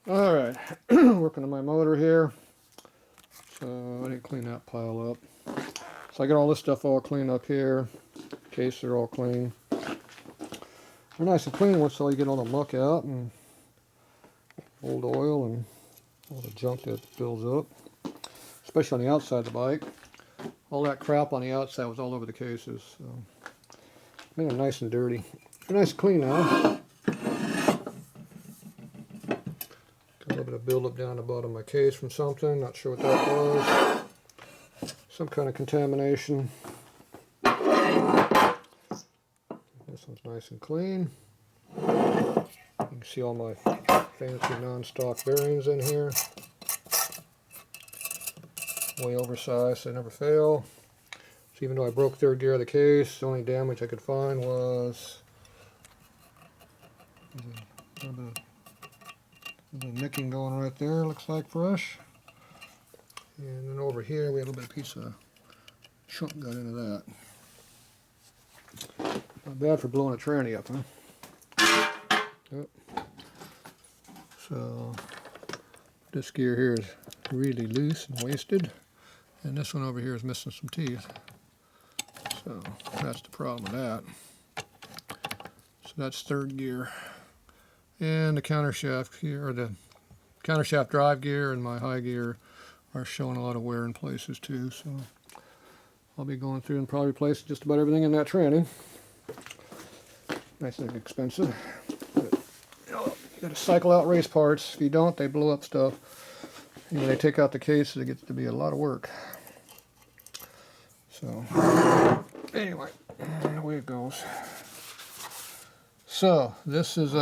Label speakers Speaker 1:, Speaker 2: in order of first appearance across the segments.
Speaker 1: Alright, working on my motor here. So I didn't clean that pile up. So I got all this stuff all cleaned up here. Case are all clean. They're nice and clean once you get all the muck out and old oil and all the junk that builds up. Especially on the outside of the bike. All that crap on the outside was all over the cases. So made them nice and dirty. They're nice and clean now. Got a little bit of buildup down the bottom of my case from something. Not sure what that was. Some kind of contamination. This one's nice and clean. You can see all my fancy non-stock bearings in here. Way oversized, they never fail. So even though I broke third gear of the case, the only damage I could find was a little bit of nicking going right there, looks like fresh. And then over here we had a little bit of piece of chunk got into that. Not bad for blowing a tranny up, huh? Yep. So this gear here is really loose and wasted. And this one over here is missing some teeth. So that's the problem with that. So that's third gear. And the countershaft gear, or the countershaft drive gear and my high gear are showing a lot of wear in places too. So I'll be going through and probably replacing just about everything in that tranny. Nice and expensive. But, you know, you gotta cycle out race parts. If you don't, they blow up stuff. And when they take out the case, it gets to be a lot of work. So, anyway, away it goes. So, this is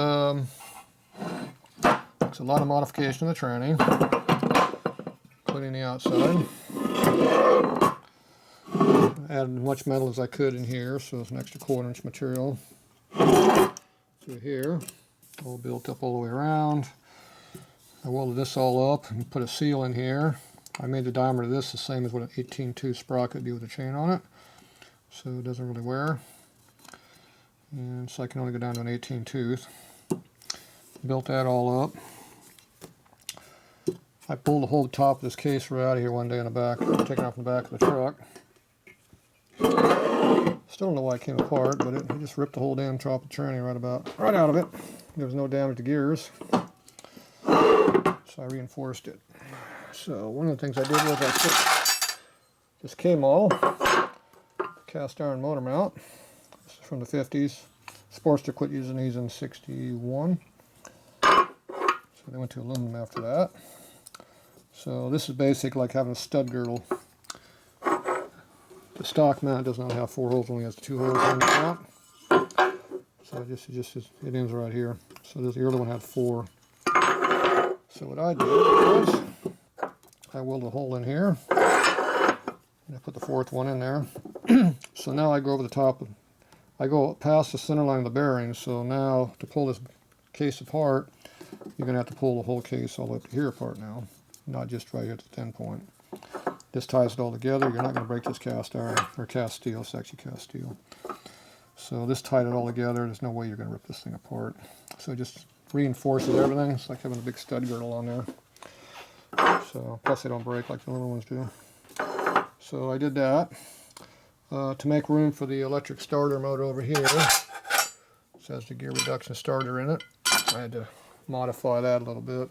Speaker 1: it's a lot of modification of the tranny, including the outside. Added as much metal as I could in here, so it's an extra 1/4 inch material through here, all built up all the way around. I welded this all up and put a seal in here. I made the diameter of this the same as what an 18-tooth sprocket would be with a chain on it, so it doesn't really wear. And so I can only go down to an 18-tooth. Built that all up. I pulled the whole top of this case right out of here one day in the back, taken off the back of the truck. Still don't know why it came apart, but it just ripped the whole damn top of the tranny right out of it. There was no damage to gears. So I reinforced it. So one of the things I did was I put this K-Mall cast iron motor mount. This is from the 50s. Sportster quit using these in 61. So they went to aluminum after that. So this is basically like having a stud girdle. The stock mount does not have 4 holes, only has 2 holes on the mount. So it ends right here. So the early one had 4. So what I did was I welded a hole in here, and I put the 4th one in there. So now I go over the top, I go past the center line of the bearing. So now to pull this case apart, you're going to have to pull the whole case all the way up to here apart now, not just right here at the thin point. This ties it all together. You're not going to break this cast iron, or cast steel. It's actually cast steel. So this tied it all together. There's no way you're going to rip this thing apart. So it just reinforces everything. It's like having a big stud girdle on there. So plus they don't break like the little ones do. So I did that to make room for the electric starter motor over here. It has the gear reduction starter in it. I had to modify that a little bit.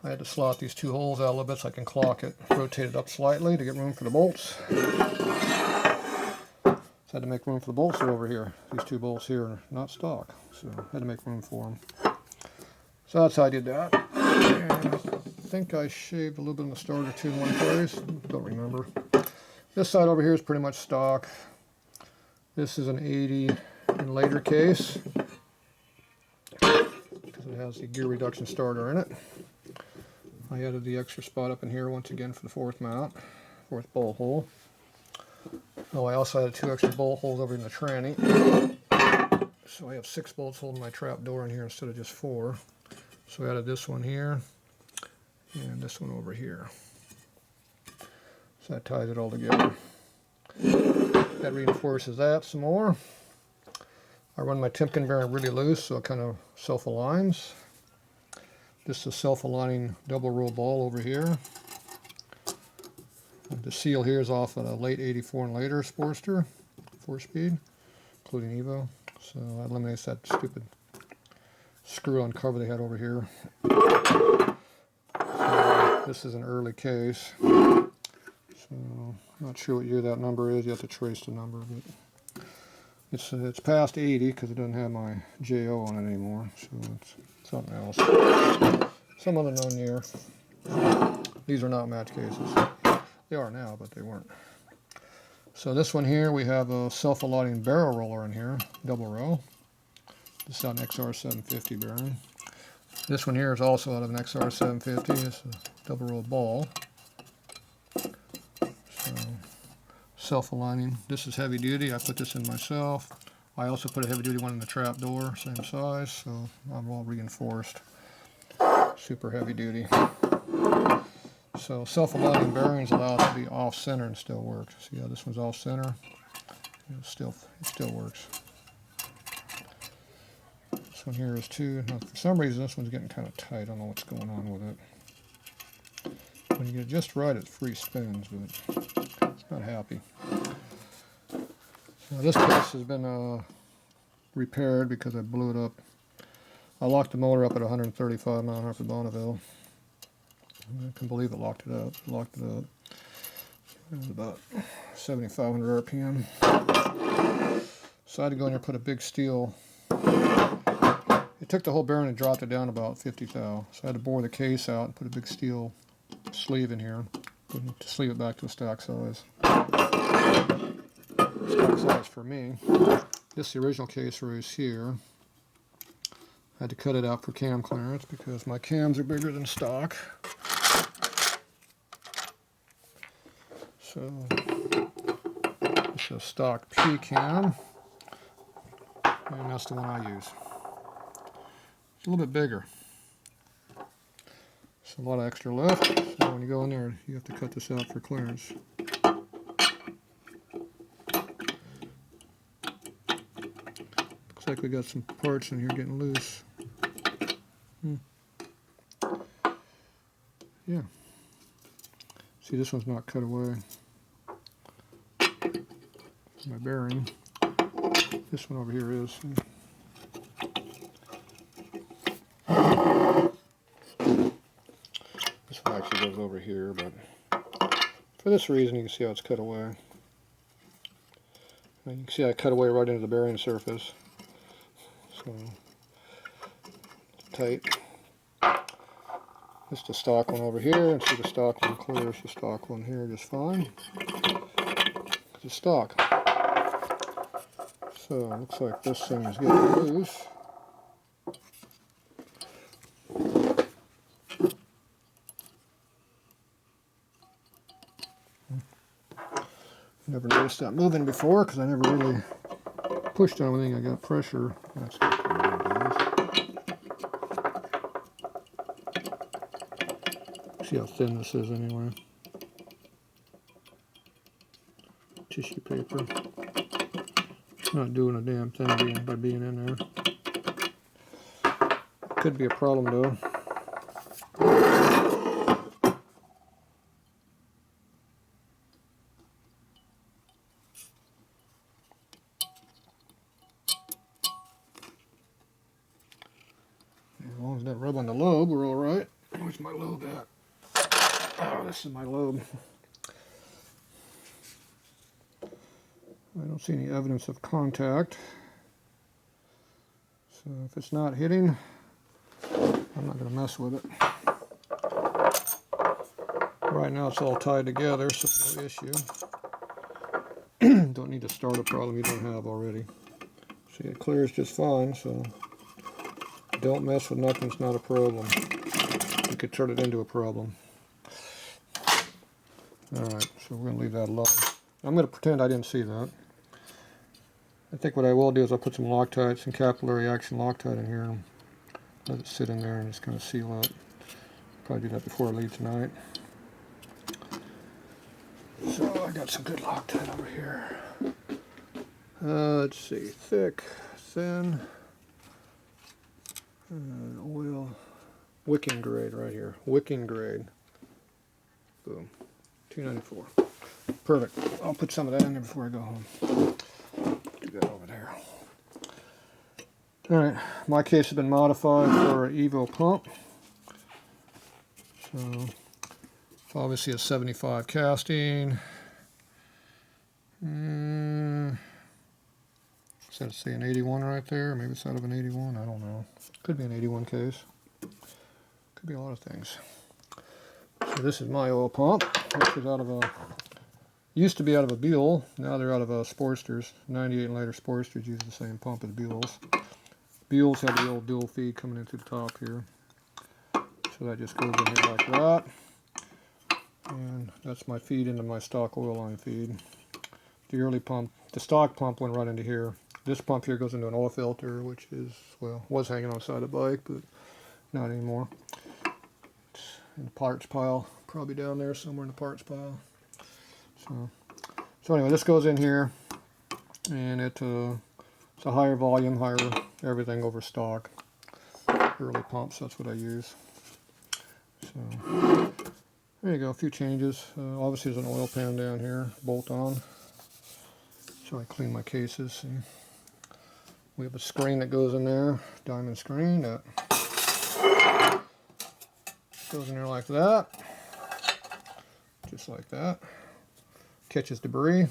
Speaker 1: I had to slot these 2 holes out a little bit so I can clock it, rotate it up slightly to get room for the bolts. So I had to make room for the bolts that are over here. These 2 bolts here are not stock, so I had to make room for them. So that's how I did that. And I think I shaved a little bit of the starter too in one place. Don't remember. This side over here is pretty much stock. This is an 80 and later case because it has the gear reduction starter in it. I added the extra spot up in here once again for the 4th mount, 4th bolt hole. Oh, I also added 2 extra bolt holes over in the tranny. So I have 6 bolts holding my trap door in here instead of just 4. So I added this one here and this one over here. So that ties it all together. That reinforces that some more. I I run my Timken bearing really loose so it kind of self-aligns. This is a self-aligning double roll ball over here. And the seal here is off a late 84 and later Sportster, 4-speed, including Evo. So that eliminates that stupid screw-on cover they had over here. So this is an early case. So I'm not sure what year that number is. You have to trace the number. But it's past 80 because it doesn't have my JO on it anymore. So it's something else. Some other known year. These are not match cases. They are now, but they weren't. So this one here, we have a self-aligning barrel roller in here, double row. This is an XR 750 bearing. This one here is also out of an XR 750. This is a double row ball. So self-aligning. This is heavy duty. I put this in myself. I also put a heavy duty one in the trap door, same size. So I'm all reinforced. Super heavy duty. So self-aligning bearings allow it to be off-center and still works. See how this one's off-center? It still works. This one here is too. Now, for some reason, this one's getting kind of tight. I don't know what's going on with it. When you get it just right, it free spins, but it's not happy. Now, this piece has been repaired because I blew it up. I locked the motor up at 135 mile an hour for Bonneville. I can believe it locked it up. Locked it up. It was about 7,500 RPM. So I had to go in here and put a big steel. It took the whole bearing and dropped it down about 50 thou. So I had to bore the case out and put a big steel sleeve in here to sleeve it back to a stock size. Stock size for me. This is the original case race here. I had to cut it out for cam clearance because my cams are bigger than stock. So this is a stock P cam, and that's the one I use. It's a little bit bigger. It's a lot of extra lift, so when you go in there, you have to cut this out for clearance. Looks like we got some parts in here getting loose. Yeah. See, this one's not cut away. My bearing. This one over here is. This one actually goes over here, but for this reason, you can see how it's cut away. And you can see I cut away right into the bearing surface. So, it's tight. This is the stock one over here, and see the stock one clears the stock one here just fine. It's stock. So it looks like this thing is getting loose. Never noticed that moving before because I never really pushed on anything. I got pressure. That's see how thin this is anyway. Tissue paper. Not doing a damn thing by being in there. Could be a problem though. As long as it doesn't rub on the lobe, we're all right. Where's my lobe at? Oh, this is my lobe. I don't see any evidence of contact. So if it's not hitting, I'm not going to mess with it. Right now it's all tied together, so no issue. Don't need to start a problem you don't have already. See, it clears just fine, so don't mess with nothing that's not a problem. You could turn it into a problem. Alright, so we're going to leave that alone. I'm going to pretend I didn't see that. I think what I will do is I'll put some Loctite, some capillary action Loctite in here and let it sit in there and just kind of seal up. Probably do that before I leave tonight. So I got some good Loctite over here. Let's see, thick thin. Oil. Wicking grade right here. Wicking grade. Boom. $2.94. Perfect. I'll put some of that in there before I go home. Do that over there. Alright, my case has been modified for an Evo pump. So, it's obviously a 75 casting. Does that say an 81 right there? Maybe it's out of an 81, I don't know. Could be an 81 case. Could be a lot of things. So this is my oil pump, which is out of a, used to be out of a Buell, now they're out of a Sportsters. 98 liter Sportsters use the same pump as Buell's. Buell's have the old dual feed coming into the top here. So that just goes in here like that. And that's my feed into my stock oil line feed. The early pump, the stock pump went right into here. This pump here goes into an oil filter, which is, well, was hanging on the side of the bike, but not anymore. It's in the parts pile, probably down there somewhere in the parts pile. So anyway, this goes in here, and it's a higher volume, higher everything over stock. Early pumps, that's what I use. So there you go, a few changes. Obviously there's an oil pan down here, bolt on. So I clean my cases. See? We have a screen that goes in there, diamond screen that goes in there like that, just like that. Catches debris.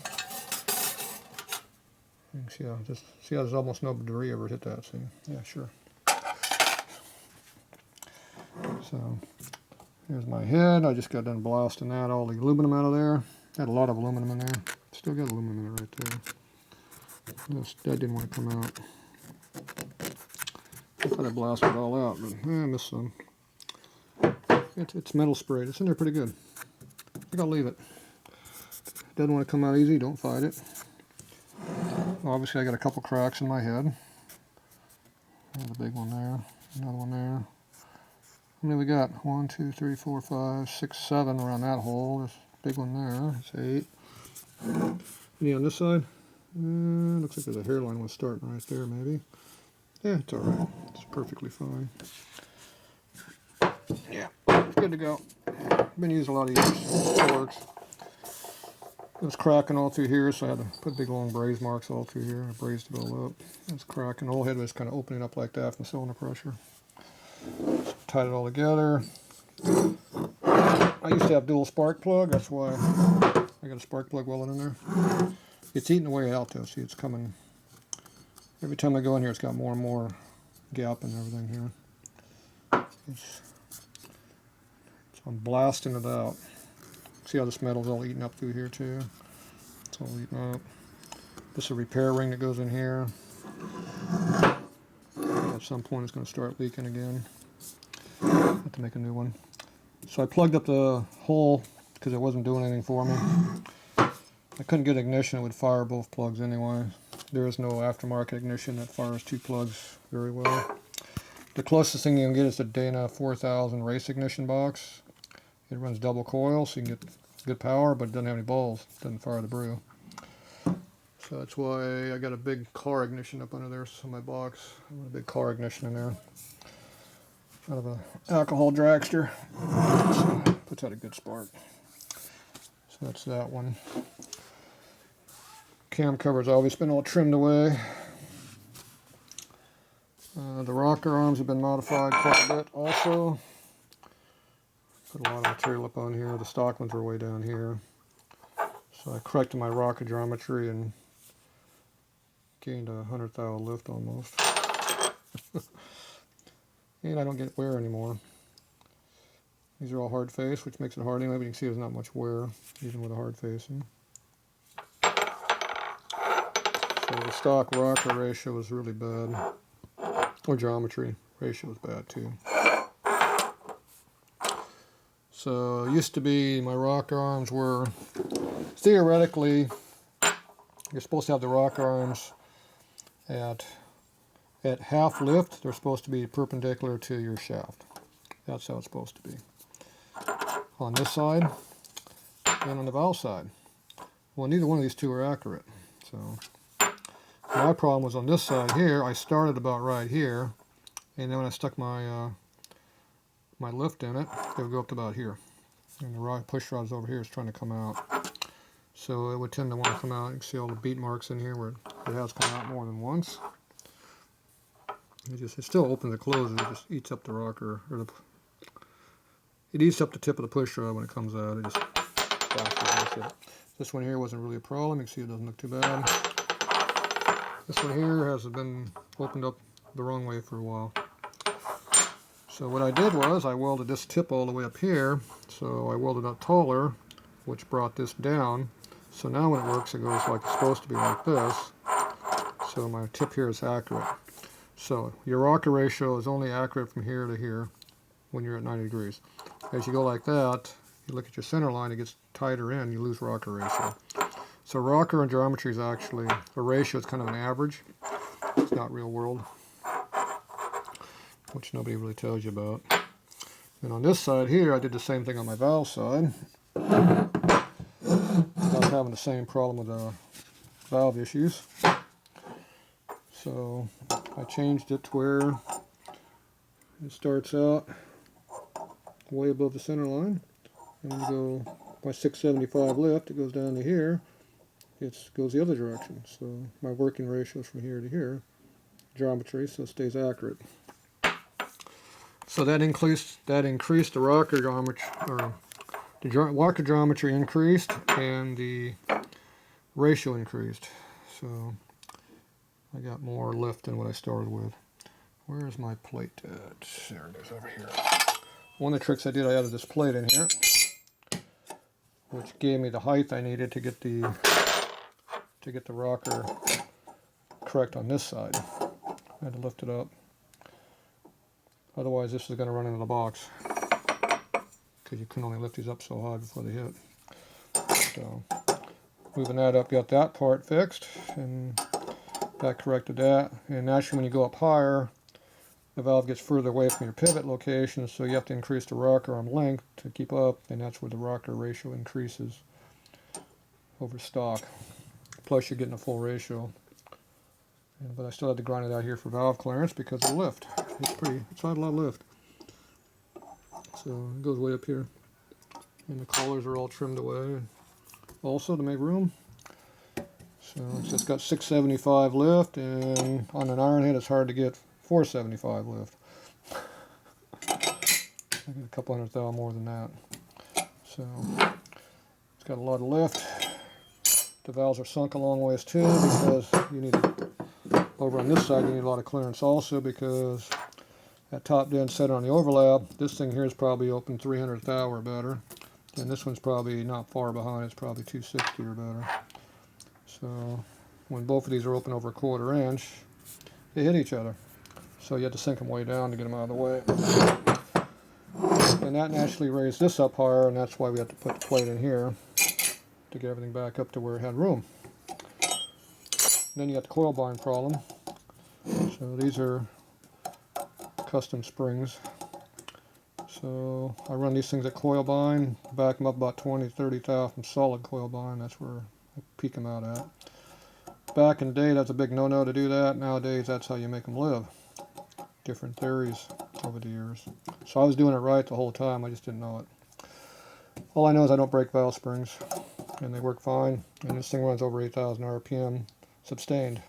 Speaker 1: You can see how there's almost no debris ever hit that. See? Yeah, sure. So here's my head. I just got done blasting that, all the aluminum out of there. Had a lot of aluminum in there. Still got aluminum in it right there. That didn't want to come out. I thought I blasted it all out, but I missed some. It's metal sprayed. It's in there pretty good. I think I'll leave it. Doesn't want to come out easy, don't fight it. Obviously I got a couple cracks in my head. There's a big one there, another one there. How many we got? 1, 2, 3, 4, 5, 6, 7 around that hole. There's a big one there. It's 8. Any on this side? Looks like there's a hairline was starting right there, maybe. Yeah, it's alright. It's perfectly fine. Yeah, good to go. Been using a lot of these. It works. It was cracking all through here, so I had to put big long braze marks all through here. I brazed it all up. It was cracking. The whole head was kind of opening up like that from cylinder pressure. So tied it all together. I used to have dual spark plug. That's why I got a spark plug welded in there. It's eating away out though. See, it's coming. Every time I go in here, it's got more and more gap and everything here. So I'm blasting it out. See how this metal's all eaten up through here too? It's all eaten up. This is a repair ring that goes in here. At some point it's going to start leaking again. I have to make a new one. So I plugged up the hole because it wasn't doing anything for me. I couldn't get ignition, it would fire both plugs anyway. There is no aftermarket ignition that fires 2 plugs very well. The closest thing you can get is the Dana 4000 race ignition box. It runs double coil, so you can get good power, but it doesn't have any balls. It doesn't fire the brew. So that's why I got a big car ignition up under there, so my box. I got a big car ignition in there. Out of an alcohol dragster. So puts out a good spark. So that's that one. Cam cover's always been all trimmed away. The rocker arms have been modified quite a bit also. Put a lot of material up on here. The stock ones are way down here. So I corrected my rocker geometry and gained a 100th hour lift almost. And I don't get wear anymore. These are all hard face, which makes it hard anyway, but you can see there's not much wear even with a hard facing. So the stock rocker ratio is really bad. Or geometry ratio is bad too. So it used to be my rocker arms were, theoretically, you're supposed to have the rocker arms at half lift. They're supposed to be perpendicular to your shaft. That's how it's supposed to be. On this side and on the valve side. Well, neither one of these two are accurate. So My problem was on this side here. I started about right here, and then when I stuck my my lift in it, it would go up to about here. And the push rod's over here is trying to come out. So it would tend to want to come out. You can see all the beat marks in here where it has come out more than once. It still opens and closes. It just eats up the rocker, or it eats up the tip of the push rod when it comes out. It just bashes it. This one here wasn't really a problem. You can see it doesn't look too bad. This one here has been opened up the wrong way for a while. So what I did was I welded this tip all the way up here. So I welded up taller, which brought this down. So now when it works, it goes like it's supposed to be, like this. So my tip here is accurate. So your rocker ratio is only accurate from here to here when you're at 90 degrees. As you go like that, you look at your center line, it gets tighter in, you lose rocker ratio. So rocker and geometry is actually, a ratio is kind of an average. It's not real world, which nobody really tells you about. And on this side here, I did the same thing on my valve side. I was having the same problem with the valve issues. So I changed it to where it starts out way above the center line. And you go by 675 lift, it goes down to here. It goes the other direction. So my working ratio is from here to here. Geometry, so it stays accurate. So that increased the rocker geometry, or the rocker geometry increased, and the ratio increased. So I got more lift than what I started with. Where is my plate at? There it is, over here. One of the tricks I did, I added this plate in here, which gave me the height I needed to get the rocker correct on this side. I had to lift it up. Otherwise, this is going to run into the box, because you can only lift these up so high before they hit. So, moving that up, got that part fixed, and that corrected that. And actually, when you go up higher, the valve gets further away from your pivot location, so you have to increase the rocker arm length to keep up, and that's where the rocker ratio increases over stock. Plus, you're getting a full ratio. But I still had to grind it out here for valve clearance because of the lift. It's not a lot of lift. So it goes way up here. And the collars are all trimmed away. Also to make room. So it's got 675 lift, and on an iron head it's hard to get 475 lift. I get a couple $100,000 more than that. So it's got a lot of lift. The valves are sunk a long ways too, because you need over on this side you need a lot of clearance also, because that top dead center on the overlap, this thing here is probably open 300th thou or better, and this one's probably not far behind, it's probably 260 or better. So when both of these are open over a 1/4 inch, they hit each other. So you have to sink them way down to get them out of the way. And that naturally raised this up higher, and that's why we had to put the plate in here to get everything back up to where it had room. Then you got the coil bind problem. So these are custom springs. So I run these things at coil bind, back them up about 20-30 thou from solid coil bind. That's where I peak them out at. Back in the day, that's a big no-no to do that. Nowadays, that's how you make them live. Different theories over the years. So I was doing it right the whole time, I just didn't know it. All I know is I don't break valve springs, and they work fine. And this thing runs over 8,000 RPM, sustained.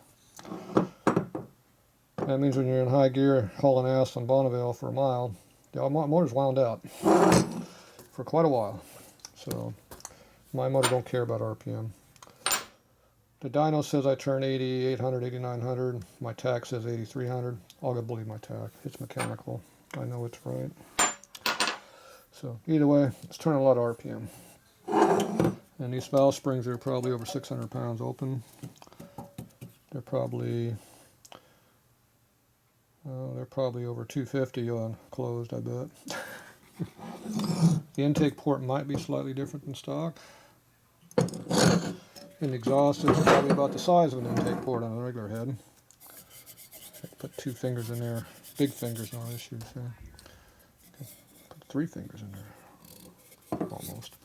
Speaker 1: That means when you're in high gear hauling ass on Bonneville for a mile, the motor's wound out for quite a while. So my motor don't care about RPM. The dyno says I turn 8,800, 8,900. My tach says 8,300. I'll go believe my tach. It's mechanical. I know it's right. So either way, it's turning a lot of RPM. And these valve springs are probably over 600 pounds open. They're probably over 250 on closed, I bet. The intake port might be slightly different than stock. And the exhaust is probably about the size of an intake port on a regular head. Put 2 fingers in there. Big fingers, no issues. Put 3 fingers in there. Almost.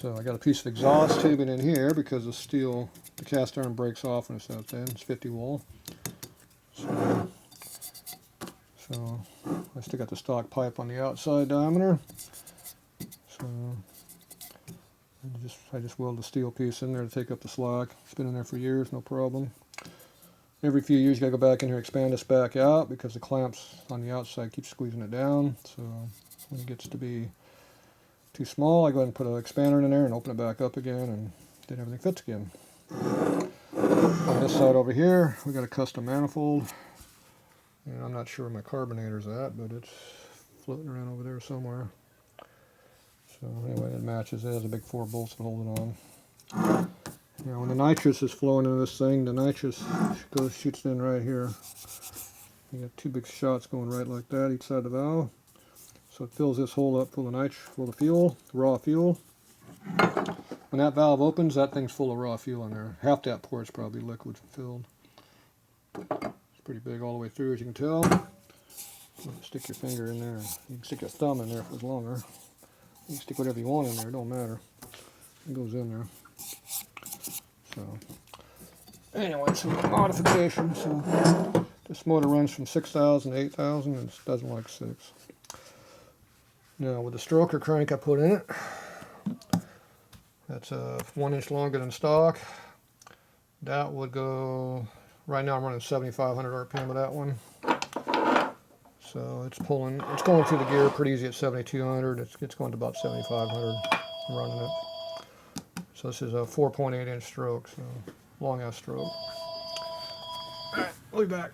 Speaker 1: So I got a piece of exhaust tubing in here because the steel, the cast iron breaks off when it's out there. It's 50 wool. So I still got the stock pipe on the outside diameter. So I just weld the steel piece in there to take up the slack. It's been in there for years, no problem. Every few years you gotta go back in here, expand this back out because the clamps on the outside keep squeezing it down. So when it gets to be too small, I go ahead and put an expander in there and open it back up again, and then everything fits again. On this side over here, we got a custom manifold. And I'm not sure where my carbonator's at, but it's floating around over there somewhere. So anyway, it matches. It has a big 4 bolts to hold it on. Now when the nitrous is flowing into this thing, the nitrous shoots in right here. You got 2 big shots going right like that each side of the valve. So it fills this hole up full of fuel, raw fuel. When that valve opens, that thing's full of raw fuel in there. Half that port's probably liquid filled. It's pretty big all the way through, as you can tell. Stick your finger in there. You can stick your thumb in there if it's longer. You can stick whatever you want in there, it don't matter. It goes in there. So anyway, some modification. So this motor runs from 6,000 to 8,000 and it doesn't like 6. Now with the stroker crank I put in it, that's 1 inch longer than stock. That would go, right now I'm running 7,500 RPM with that one. So it's going through the gear pretty easy at 7,200. It's going to about 7,500 running it. So this is a 4.8 inch stroke, so long ass stroke. Alright, we'll be back.